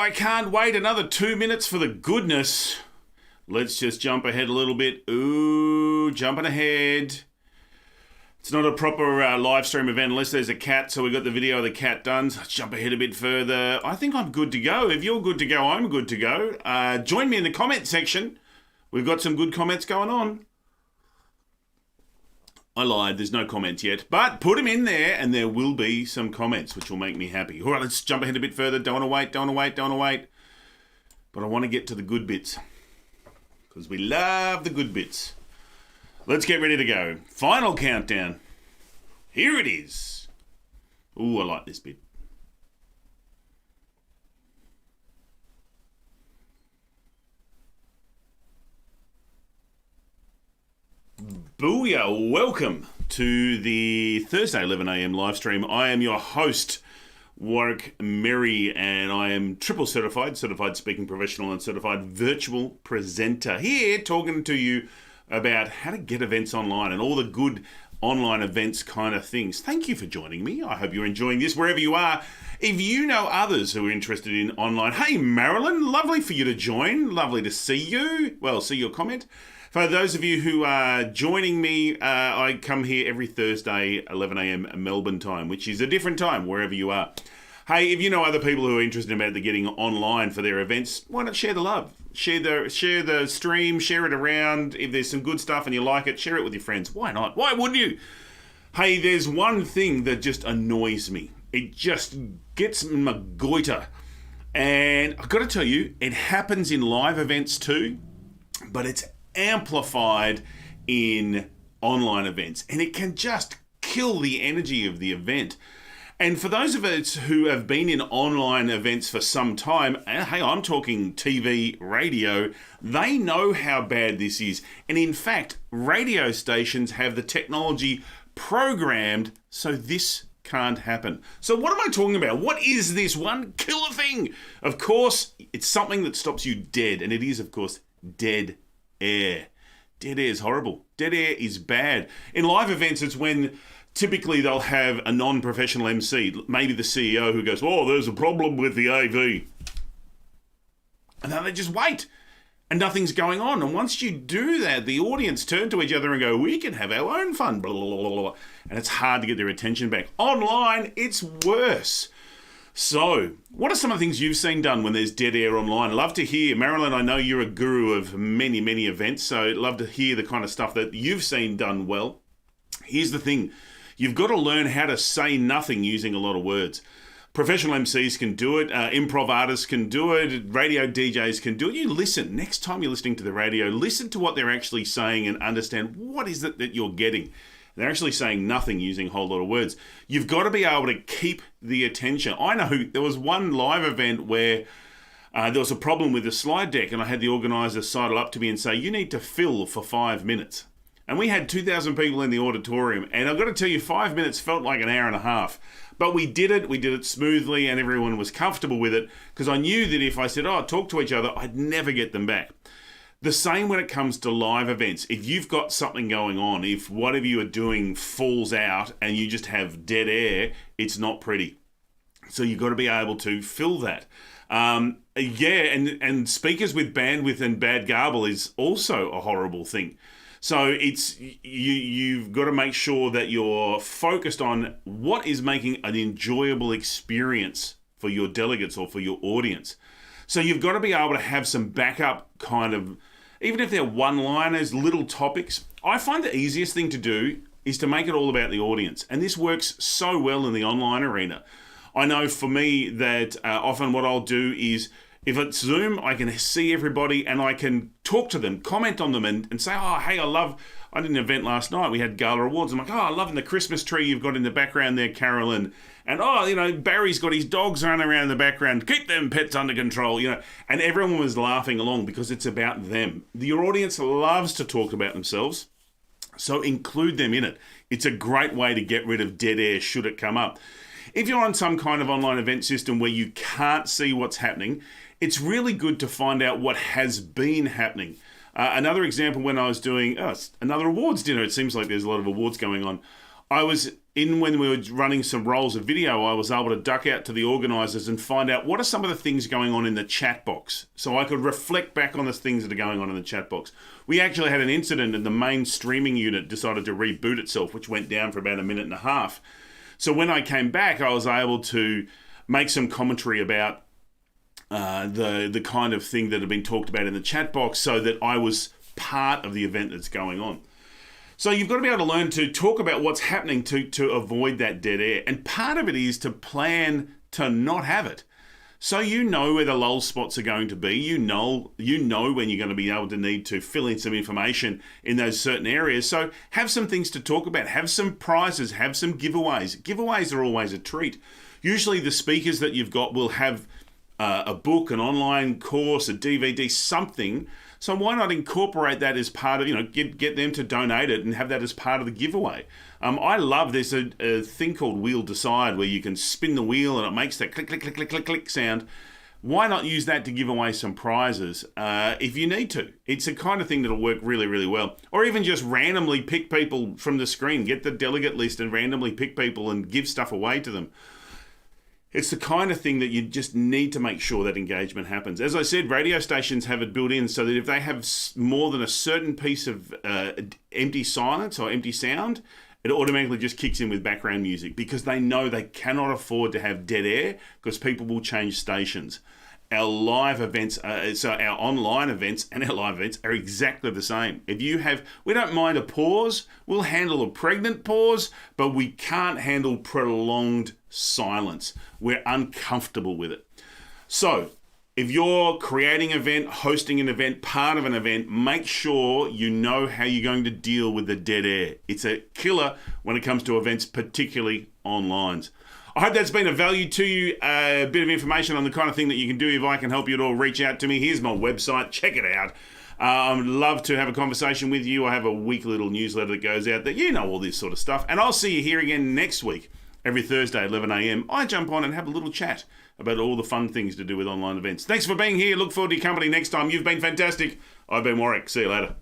I can't wait another 2 minutes for the goodness. Let's just jump ahead a little bit. Ooh, jumping ahead. It's not a proper live stream event unless there's a cat, so we got the video of the cat done. So let's jump ahead a bit further. I think I'm good to go. If you're good to go, I'm good to go. Join me in the comment section. We've got some good comments going on. I lied, there's no comments yet, but put them in there and there will be some comments, which will make me happy. All right, let's jump ahead a bit further. Don't want to wait. But I want to get to the good bits because we love the good bits. Let's get ready to go. Final countdown. Here it is. Ooh, I like this bit. Booyah! Welcome to the Thursday 11am live stream. I am your host, Warwick Merry, and I am triple certified speaking professional and certified virtual presenter, here talking to you about how to get events online and all the good online events kind of things. Thank you for joining me. I hope you're enjoying this wherever you are. If you know others who are interested in online, hey Marilyn, lovely for you to join. Lovely to see you. Well, see your comment. For those of you who are joining me, I come here every Thursday, 11am Melbourne time, which is a different time wherever you are. Hey, if you know other people who are interested about the getting online for their events, why not share the love? Share the stream, share it around. If there's some good stuff and you like it, share it with your friends. Why not? Why wouldn't you? Hey, there's one thing that just annoys me. It just gets my goiter. And I've got to tell you, it happens in live events too, but it's amplified in online events, and it can just kill the energy of the event. And for those of us who have been in online events for some time, hey, I'm talking TV, radio, they know how bad this is. And in fact, radio stations have the technology programmed so this can't happen. So what am I talking about? What is this one killer thing? Of course, it's something that stops you dead, and it is, of course, dead air. Dead air is horrible. Dead air is bad. In live events, it's when typically they'll have a non-professional MC, maybe the CEO, who goes, oh, there's a problem with the AV. And then they just wait and nothing's going on. And once you do that, the audience turn to each other and go, we can have our own fun, blah, blah, blah, blah. And it's hard to get their attention back. Online, it's worse. So, what are some of the things you've seen done when there's dead air online? I'd love to hear. Marilyn, I know you're a guru of many, many events, so I'd love to hear the kind of stuff that you've seen done well. Here's the thing. You've got to learn how to say nothing using a lot of words. Professional MCs can do it. Improv artists can do it. Radio DJs can do it. You listen. Next time you're listening to the radio, listen to what they're actually saying and understand what is it that you're getting. They're actually saying nothing using a whole lot of words. You've got to be able to keep the attention. I know there was one live event where there was a problem with the slide deck, and I had the organizer sidle up to me and say, you need to fill for 5 minutes. And we had 2,000 people in the auditorium, and I've got to tell you, 5 minutes felt like an hour and a half. But we did it smoothly, and everyone was comfortable with it, because I knew that if I said, talk to each other, I'd never get them back. The same when it comes to live events. If you've got something going on, if whatever you are doing falls out and you just have dead air, it's not pretty. So you've got to be able to fill that. And speakers with bandwidth and bad garble is also a horrible thing. So you've got to make sure that you're focused on what is making an enjoyable experience for your delegates or for your audience. So you've got to be able to have some backup kind of, even if they're one-liners, little topics. I find the easiest thing to do is to make it all about the audience. And this works so well in the online arena. I know for me that often what I'll do is, if it's Zoom, I can see everybody and I can talk to them, comment on them and say, hey, I did an event last night. We had gala awards. I'm like, I'm loving the Christmas tree you've got in the background there, Carolyn. And, Barry's got his dogs running around in the background. Keep them pets under control, And everyone was laughing along because it's about them. Your audience loves to talk about themselves, so include them in it. It's a great way to get rid of dead air should it come up. If you're on some kind of online event system where you can't see what's happening, it's really good to find out what has been happening. Another example, when I was doing another awards dinner, it seems like there's a lot of awards going on. I was in when we were running some rolls of video, I was able to duck out to the organisers and find out what are some of the things going on in the chat box. So I could reflect back on the things that are going on in the chat box. We actually had an incident and the main streaming unit decided to reboot itself, which went down for about a minute and a half. So when I came back, I was able to make some commentary about the kind of thing that had been talked about in the chat box so that I was part of the event that's going on. So you've got to be able to learn to talk about what's happening to avoid that dead air. And part of it is to plan to not have it. So you know where the lull spots are going to be. You know when you're going to be able to need to fill in some information in those certain areas. So have some things to talk about. Have some prizes. Have some giveaways. Giveaways are always a treat. Usually the speakers that you've got will have a book, an online course, a DVD, something. So why not incorporate that as part of, get them to donate it and have that as part of the giveaway. I love there's a thing called Wheel Decide where you can spin the wheel and it makes that click, click, click, click, click, click sound. Why not use that to give away some prizes if you need to? It's the kind of thing that'll work really, really well. Or even just randomly pick people from the screen, get the delegate list and randomly pick people and give stuff away to them. It's the kind of thing that you just need to make sure that engagement happens. As I said, radio stations have it built in so that if they have more than a certain piece of empty silence or empty sound, it automatically just kicks in with background music because they know they cannot afford to have dead air because people will change stations. Our live events, so our online events and our live events are exactly the same. We don't mind a pause. We'll handle a pregnant pause, but we can't handle prolonged silence. We're uncomfortable with it. So if you're creating an event, hosting an event, part of an event, make sure you know how you're going to deal with the dead air. It's a killer when it comes to events, particularly online. I hope that's been of value to you, a bit of information on the kind of thing that you can do. If I can help you at all, reach out to me. Here's my website. Check it out. I'd love to have a conversation with you. I have a weekly little newsletter that goes out that all this sort of stuff. And I'll see you here again next week. Every Thursday at 11 a.m. I jump on and have a little chat about all the fun things to do with online events. Thanks for being here. Look forward to your company next time. You've been fantastic. I've been Warwick. See you later.